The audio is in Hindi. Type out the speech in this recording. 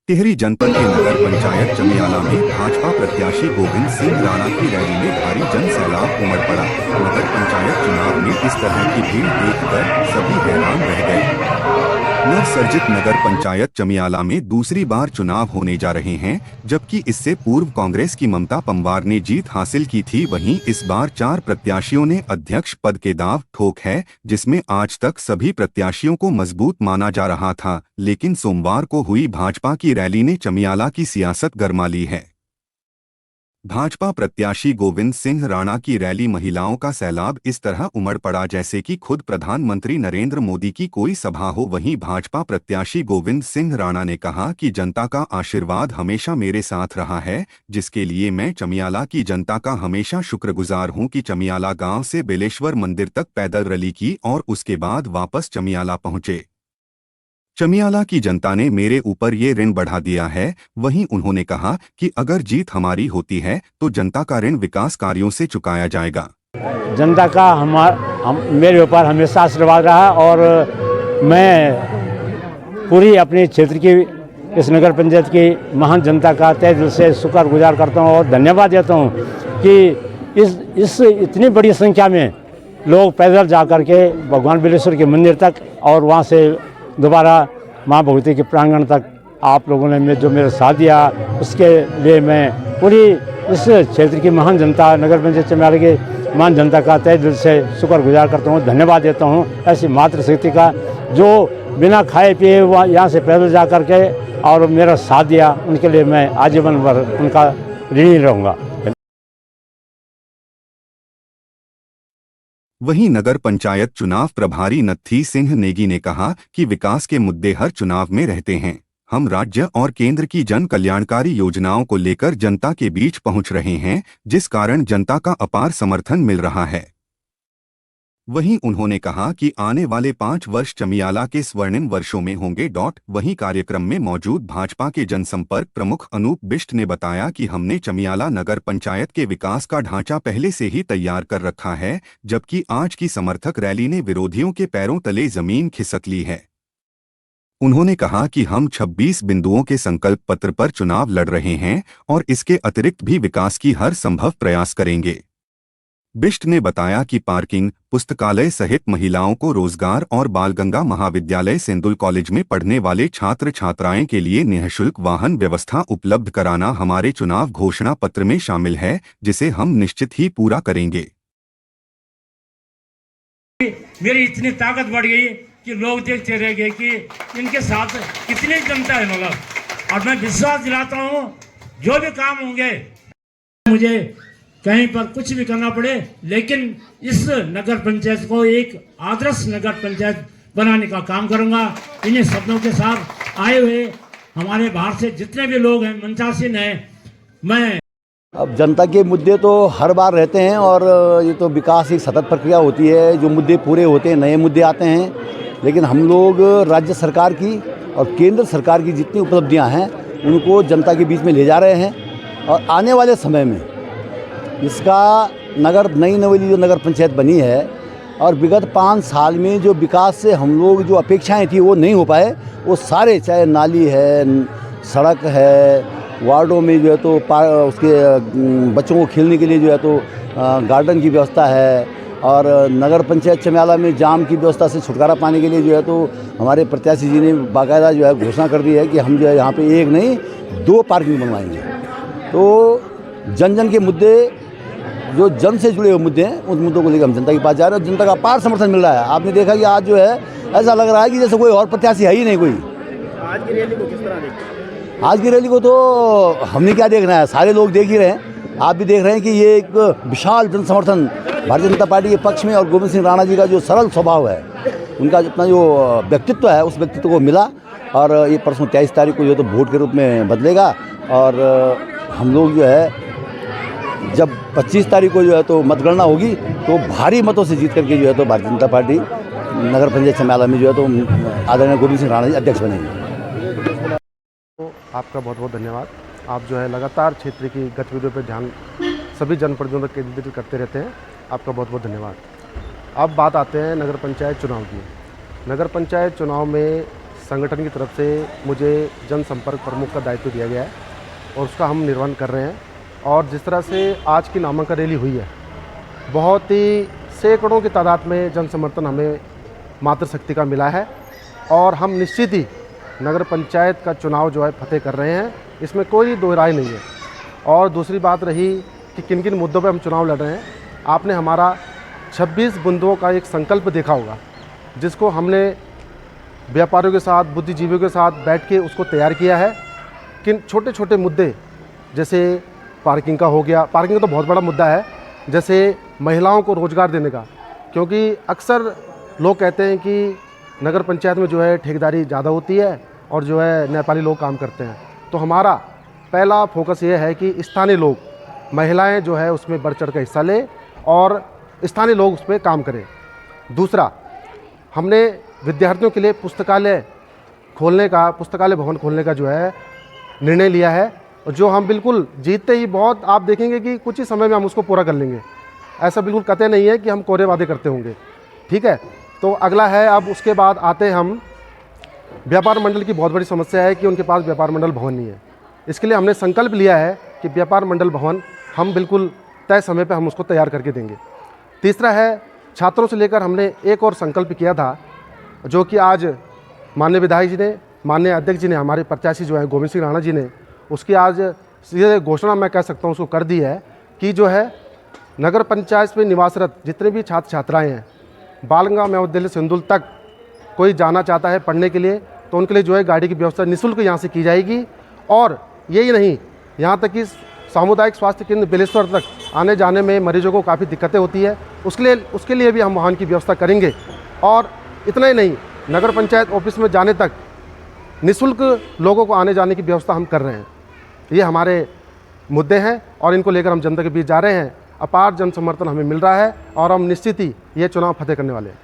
टिहरी जनपद के नगर पंचायत चमियाला में भाजपा प्रत्याशी गोविंद सिंह राणा की रैली में भारी जन सैलाब उमड़ पड़ा। नगर पंचायत चुनाव में इस तरह की भीड़ देखकर सभी हैरान रह गए। नवसर्जित नगर पंचायत चमियाला में दूसरी बार चुनाव होने जा रहे हैं, जबकि इससे पूर्व कांग्रेस की ममता पंवार ने जीत हासिल की थी। वहीं इस बार 4 प्रत्याशियों ने अध्यक्ष पद के दाव ठोक है, जिसमें आज तक सभी प्रत्याशियों को मजबूत माना जा रहा था, लेकिन सोमवार को हुई भाजपा की रैली ने चमियाला की सियासत गरमा ली है। भाजपा प्रत्याशी गोविंद सिंह राणा की रैली महिलाओं का सैलाब इस तरह उमड़ पड़ा जैसे कि खुद प्रधानमंत्री नरेंद्र मोदी की कोई सभा हो। वहीं भाजपा प्रत्याशी गोविंद सिंह राणा ने कहा कि जनता का आशीर्वाद हमेशा मेरे साथ रहा है, जिसके लिए मैं चमियाला की जनता का हमेशा शुक्रगुजार हूं कि चमियाला गांव से बेलेश्वर मंदिर तक पैदल रैली की और उसके बाद वापस चमियाला पहुंचे। चमियाला की जनता ने मेरे ऊपर ये ऋण बढ़ा दिया है। वहीं उन्होंने कहा कि अगर जीत हमारी होती है तो जनता का ऋण विकास कार्यों से चुकाया जाएगा। जनता का मेरे ऊपर हमेशा आशीर्वाद रहा और मैं पूरी अपने क्षेत्र की इस नगर पंचायत की महान जनता का तहे दिल से शुक्रगुजार करता हूं और धन्यवाद देता हूं कि इस इतनी बड़ी संख्या में लोग पैदल जा कर के भगवान बिलेश्वर के मंदिर तक और वहां से दोबारा माँ भगवती के प्रांगण तक आप लोगों ने जो मेरा साथ दिया, उसके लिए मैं पूरी इस क्षेत्र की महान जनता, नगर पंचायत चमियाला की महान जनता का तहे दिल से शुक्रगुजार करता हूँ, धन्यवाद देता हूँ ऐसी मातृशक्ति का जो बिना खाए पिए वहाँ यहाँ से पैदल जा कर के और मेरा साथ दिया। उनके लिए मैं आजीवन भर उनका ऋणी रहूँगा। वहीं नगर पंचायत चुनाव प्रभारी नत्थी सिंह नेगी ने कहा कि विकास के मुद्दे हर चुनाव में रहते हैं। हम राज्य और केंद्र की जन कल्याणकारी योजनाओं को लेकर जनता के बीच पहुंच रहे हैं, जिस कारण जनता का अपार समर्थन मिल रहा है। वहीं उन्होंने कहा कि आने वाले 5 वर्ष चमियाला के स्वर्णिम वर्षों में होंगे। वहीं कार्यक्रम में मौजूद भाजपा के जनसंपर्क प्रमुख अनूप बिष्ट ने बताया कि हमने चमियाला नगर पंचायत के विकास का ढांचा पहले से ही तैयार कर रखा है, जबकि आज की समर्थक रैली ने विरोधियों के पैरों तले जमीन खिसक ली है। उन्होंने कहा कि हम 26 बिंदुओं के संकल्प पत्र पर चुनाव लड़ रहे हैं और इसके अतिरिक्त भी विकास की हर संभव प्रयास करेंगे। बिष्ट ने बताया कि पार्किंग, पुस्तकालय सहित महिलाओं को रोजगार और बालगंगा महाविद्यालय सेंदुल कॉलेज में पढ़ने वाले छात्र छात्राएं के लिए निःशुल्क वाहन व्यवस्था उपलब्ध कराना हमारे चुनाव घोषणा पत्र में शामिल है, जिसे हम निश्चित ही पूरा करेंगे। मेरी इतनी ताकत बढ़ गई कि लोग देखते रह गए कि इनके साथ कितनी जनता है मतलब, और मैं विश्वास दिलाता हूँ जो भी काम होंगे, मुझे कहीं पर कुछ भी करना पड़े, लेकिन इस नगर पंचायत को एक आदर्श नगर पंचायत बनाने का काम करूंगा। इन्हीं शब्दों के साथ आए हुए हमारे बाहर से जितने भी लोग हैं, मंचासीन हैं, मैं अब जनता के मुद्दे तो हर बार रहते हैं और ये तो विकास की सतत प्रक्रिया होती है। जो मुद्दे पूरे होते हैं नए मुद्दे आते हैं, लेकिन हम लोग राज्य सरकार की और केंद्र सरकार की जितनी उपलब्धियां हैं उनको जनता के बीच में ले जा रहे हैं। और आने वाले समय में इसका नई नवेली जो नगर पंचायत बनी है और विगत 5 साल में जो विकास से हम लोग जो अपेक्षाएं थी वो नहीं हो पाए, वो सारे, चाहे नाली है, सड़क है, वार्डों में जो है तो उसके बच्चों को खेलने के लिए जो है तो गार्डन की व्यवस्था है, और नगर पंचायत चमियाला में जाम की व्यवस्था से छुटकारा पाने के लिए जो है तो हमारे प्रत्याशी जी ने बाकायदा जो है घोषणा कर दी है कि हम जो है यहाँ पे 1 नहीं 2 पार्किंग बनवाएंगे। तो जन जन के मुद्दे, जो जन से जुड़े हुए मुद्दे हैं, उन मुद्दों को लेकर हम जनता के पास जा रहे हैं और जनता का अपार समर्थन मिल रहा है। आपने देखा कि आज जो है ऐसा लग रहा है कि जैसे कोई और प्रत्याशी है ही नहीं कोई। आज की रैली को किस तरह देखते? आज की रैली को तो हमने क्या देखना है, सारे लोग देख ही रहे हैं। आप भी देख रहे हैं कि ये एक विशाल जन समर्थन भारतीय जनता पार्टी के पक्ष में, और गोविंद सिंह राणा जी का जो सरल स्वभाव है, उनका जितना जो व्यक्तित्व है, उस व्यक्तित्व को मिला। और ये परसों 23 तारीख को जो तो वोट के रूप में बदलेगा। और हम लोग जो है जब 25 तारीख को जो है तो मतगणना होगी तो भारी मतों से जीत करके जो है तो भारतीय जनता पार्टी नगर पंचायत चमियाला में जो है तो आदरणीय गोविंद सिंह राणा जी अध्यक्ष बनेंगे। तो आपका बहुत बहुत धन्यवाद। आप जो है लगातार क्षेत्र की गतिविधियों पर ध्यान सभी जनप्रतिनिधियों पर केंद्रित करते रहते हैं। आपका बहुत बहुत धन्यवाद। अब बात आते हैं नगर पंचायत चुनाव की। नगर पंचायत चुनाव में संगठन की तरफ से मुझे जनसंपर्क प्रमुख का दायित्व दिया गया है और उसका हम निर्वहन कर रहे हैं। और जिस तरह से आज की नामांकन रैली हुई है, बहुत ही सैकड़ों की तादाद में जन समर्थन हमें मातृशक्ति का मिला है और हम निश्चित ही नगर पंचायत का चुनाव जो है फतेह कर रहे हैं, इसमें कोई दो राय नहीं है। और दूसरी बात रही कि किन किन मुद्दों पर हम चुनाव लड़ रहे हैं, आपने हमारा 26 बिंदुओं का एक संकल्प देखा होगा, जिसको हमने व्यापारियों के साथ, बुद्धिजीवियों के साथ बैठ के उसको तैयार किया है। किन छोटे छोटे मुद्दे, जैसे पार्किंग का हो गया, पार्किंग का तो बहुत बड़ा मुद्दा है, जैसे महिलाओं को रोज़गार देने का, क्योंकि अक्सर लोग कहते हैं कि नगर पंचायत में जो है ठेकेदारी ज़्यादा होती है और जो है नेपाली लोग काम करते हैं। तो हमारा पहला फोकस ये है कि स्थानीय लोग, महिलाएं जो है उसमें बढ़ चढ़ कर हिस्सा लें और स्थानीय लोग उस पर काम करें। दूसरा, हमने विद्यार्थियों के लिए पुस्तकालय भवन खोलने का जो है निर्णय लिया है, जो हम बिल्कुल जीतते ही बहुत, आप देखेंगे कि कुछ ही समय में हम उसको पूरा कर लेंगे। ऐसा बिल्कुल कतई नहीं है कि हम कोरे वादे करते होंगे, ठीक है। तो अगला है, अब उसके बाद आते हैं हम व्यापार मंडल की बहुत बड़ी समस्या है कि उनके पास व्यापार मंडल भवन नहीं है। इसके लिए हमने संकल्प लिया है कि व्यापार मंडल भवन हम बिल्कुल तय समय पर हम उसको तैयार करके देंगे। तीसरा है, छात्रों से लेकर हमने एक और संकल्प किया था, जो कि आज माननीय विधायक जी ने, माननीय अध्यक्ष जी ने, हमारे प्रत्याशी जो है गोविंद सिंह राणा जी ने उसकी आज सीधे घोषणा मैं कह सकता हूँ उसको कर दी है कि जो है नगर पंचायत में निवासरत जितने भी छात्र छात्राएँ हैं, बालगंगा महाविद्यालय सिंदुल तक कोई जाना चाहता है पढ़ने के लिए, तो उनके लिए जो है गाड़ी की व्यवस्था निःशुल्क यहाँ से की जाएगी। और यही नहीं, यहाँ तक कि सामुदायिक स्वास्थ्य केंद्र बेलेश्वर तक आने जाने में मरीजों को काफ़ी दिक्कतें होती है, उसके लिए भी हम वाहन की व्यवस्था करेंगे। और इतना ही नहीं, नगर पंचायत ऑफिस में जाने तक निःशुल्क लोगों को आने जाने की व्यवस्था हम कर रहे हैं। ये हमारे मुद्दे हैं और इनको लेकर हम जनता के बीच जा रहे हैं। अपार जन समर्थन हमें मिल रहा है और हम निश्चित ही ये चुनाव फतेह करने वाले हैं।